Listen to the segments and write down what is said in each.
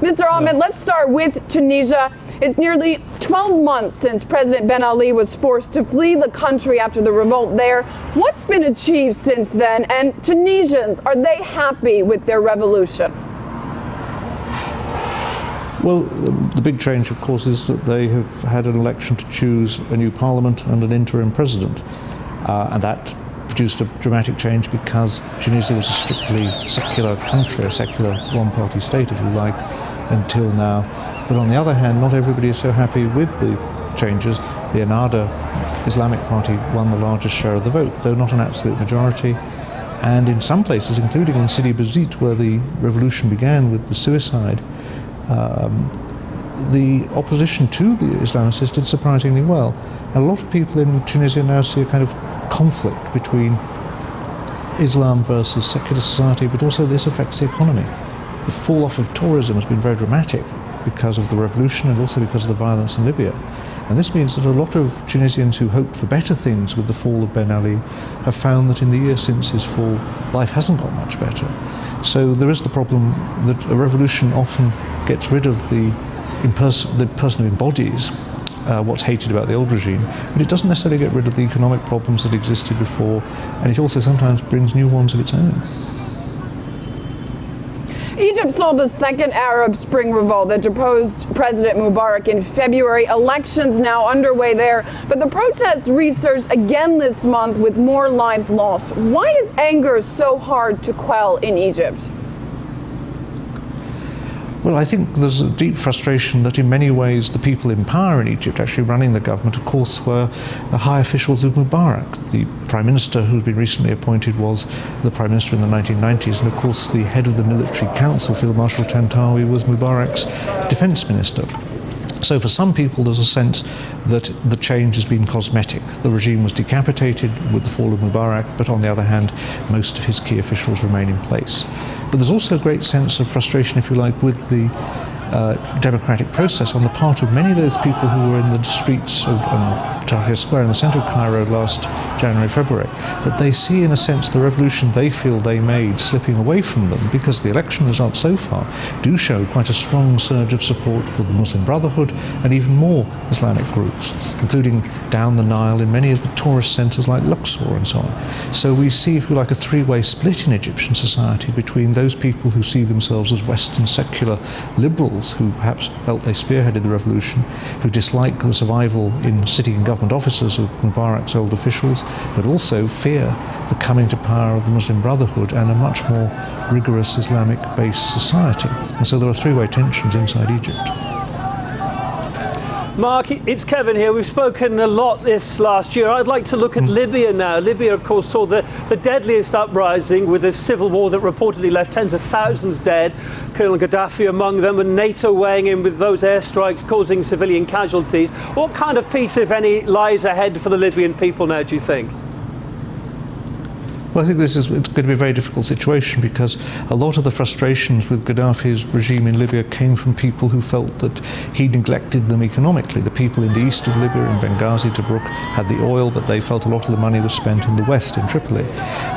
Mr. Ahmed, let's start with Tunisia. It's nearly 12 months since President Ben Ali was forced to flee the country after the revolt there. What's been achieved since then? And Tunisians, are they happy with their revolution? Well, the big change, of course, is that they have had an election to choose a new parliament and an interim president. And that produced a dramatic change because Tunisia was a strictly secular country, a secular one-party state, if you like, until now. But on the other hand, not everybody is so happy with the changes. The Ennahda Islamic Party won the largest share of the vote, though not an absolute majority. And in some places, including in Sidi Bouzid, where the revolution began with the suicide, the opposition to the Islamicists did surprisingly well. And a lot of people in Tunisia now see a kind of conflict between Islam versus secular society, but also this affects the economy. The fall off of tourism has been very dramatic because of the revolution and also because of the violence in Libya. And this means that a lot of Tunisians who hoped for better things with the fall of Ben Ali have found that in the years since his fall, life hasn't got much better. So there is the problem that a revolution often gets rid of the person who embodies what's hated about the old regime, but it doesn't necessarily get rid of the economic problems that existed before, and it also sometimes brings new ones of its own. Egypt saw the second Arab Spring revolt that deposed President Mubarak in February. Elections now underway there, but the protests resurged again this month with more lives lost. Why is anger so hard to quell in Egypt? Well, I think there's a deep frustration that in many ways the people in power in Egypt, actually running the government, of course, were the high officials of Mubarak. The Prime Minister who's been recently appointed was the Prime Minister in the 1990s, and of course the head of the military council, Field Marshal Tantawi, was Mubarak's defense minister. So for some people there's a sense that the change has been cosmetic. The regime was decapitated with the fall of Mubarak, but on the other hand, most of his key officials remain in place. But there's also a great sense of frustration, if you like, with the democratic process on the part of many of those people who were in the streets of Tahrir Square in the centre of Cairo last January, February, that they see in a sense the revolution they feel they made slipping away from them, because the election results so far do show quite a strong surge of support for the Muslim Brotherhood and even more Islamic groups, including down the Nile in many of the tourist centres like Luxor and so on. So we see, if you like, a three-way split in Egyptian society between those people who see themselves as Western secular liberals who perhaps felt they spearheaded the revolution, who dislike the survival in city and government offices of Mubarak's old officials, but also fear the coming to power of the Muslim Brotherhood and a much more rigorous Islamic-based society. And so there are three-way tensions inside Egypt. Mark, it's Kevin here. We've spoken a lot this last year. I'd like to look at Libya now. Libya, of course, saw the deadliest uprising with a civil war that reportedly left tens of thousands dead, Colonel Gaddafi among them, and NATO weighing in with those airstrikes causing civilian casualties. What kind of peace, if any, lies ahead for the Libyan people now, do you think? Well, I think it's going to be a very difficult situation because a lot of the frustrations with Gaddafi's regime in Libya came from people who felt that he neglected them economically. The people in the east of Libya, in Benghazi, Tobruk, had the oil, but they felt a lot of the money was spent in the west, in Tripoli.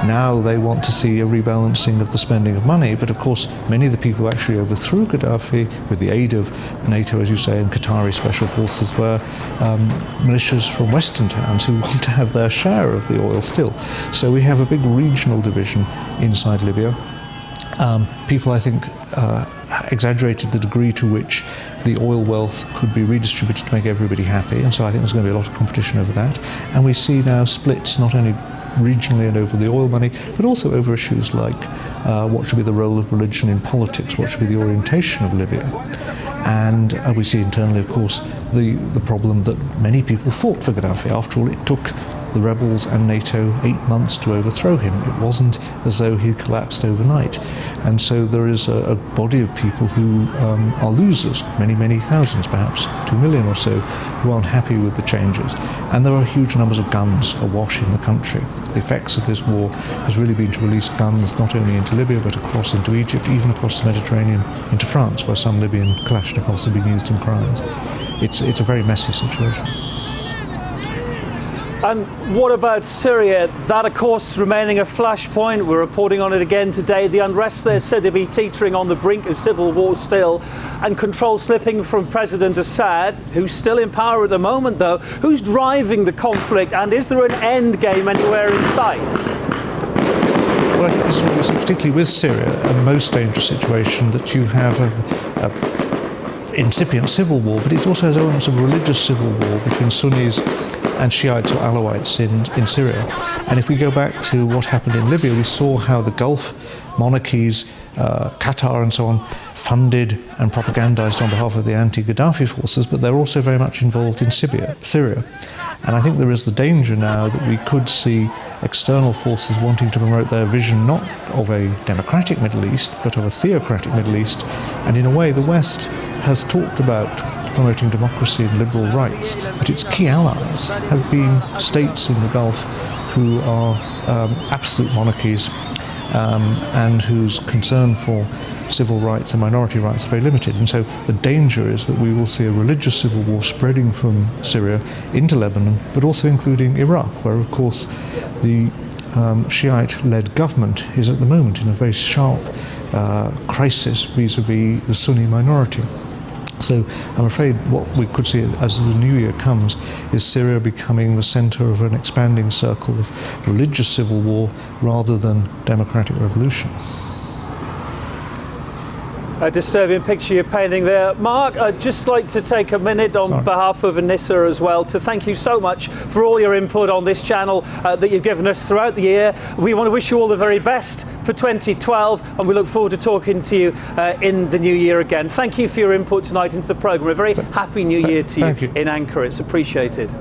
Now they want to see a rebalancing of the spending of money, but of course many of the people who actually overthrew Gaddafi, with the aid of NATO, as you say, and Qatari special forces, were militias from western towns who want to have their share of the oil still. So we have a big regional division inside Libya. People, I think, exaggerated the degree to which the oil wealth could be redistributed to make everybody happy, and so I think there's going to be a lot of competition over that. And we see now splits not only regionally and over the oil money, but also over issues like what should be the role of religion in politics, what should be the orientation of Libya. And we see internally, of course, the problem that many people fought for Gaddafi. After all, it took the rebels and NATO 8 months to overthrow him. It wasn't as though he collapsed overnight. And so there is a body of people who are losers, many thousands, perhaps 2 million or so, who aren't happy with the changes. And there are huge numbers of guns awash in the country. The effects of this war has really been to release guns not only into Libya but across into Egypt, even across the Mediterranean into France, where some Libyan Kalashnikovs have been used in crimes. It's a very messy situation. And what about Syria? That, of course, remaining a flashpoint. We're reporting on it again today. The unrest there said to be teetering on the brink of civil war still, and control slipping from President Assad, who's still in power at the moment, though. Who's driving the conflict, and is there an end game anywhere in sight? Well, I think this is what we see, particularly with Syria, a most dangerous situation, that you have a incipient civil war, but it also has elements of religious civil war between Sunnis and Shiites or Alawites in Syria. And if we go back to what happened in Libya, we saw how the Gulf monarchies, Qatar and so on, funded and propagandized on behalf of the anti-Gaddafi forces, but they're also very much involved in Syria. And I think there is the danger now that we could see external forces wanting to promote their vision not of a democratic Middle East, but of a theocratic Middle East. And in a way, the West has talked about promoting democracy and liberal rights, but its key allies have been states in the Gulf who are absolute monarchies and whose concern for civil rights and minority rights are very limited. And so the danger is that we will see a religious civil war spreading from Syria into Lebanon, but also including Iraq, where of course the Shiite-led government is at the moment in a very sharp crisis vis-à-vis the Sunni minority. So I'm afraid what we could see as the new year comes is Syria becoming the centre of an expanding circle of religious civil war rather than democratic revolution. A disturbing picture you're painting there. Mark, I'd just like to take a minute on behalf of Anissa as well to thank you so much for all your input on this channel that you've given us throughout the year. We want to wish you all the very best for 2012, and we look forward to talking to you in the new year again. Thank you for your input tonight into the programme. A very happy new year to you in Ankara. It's appreciated.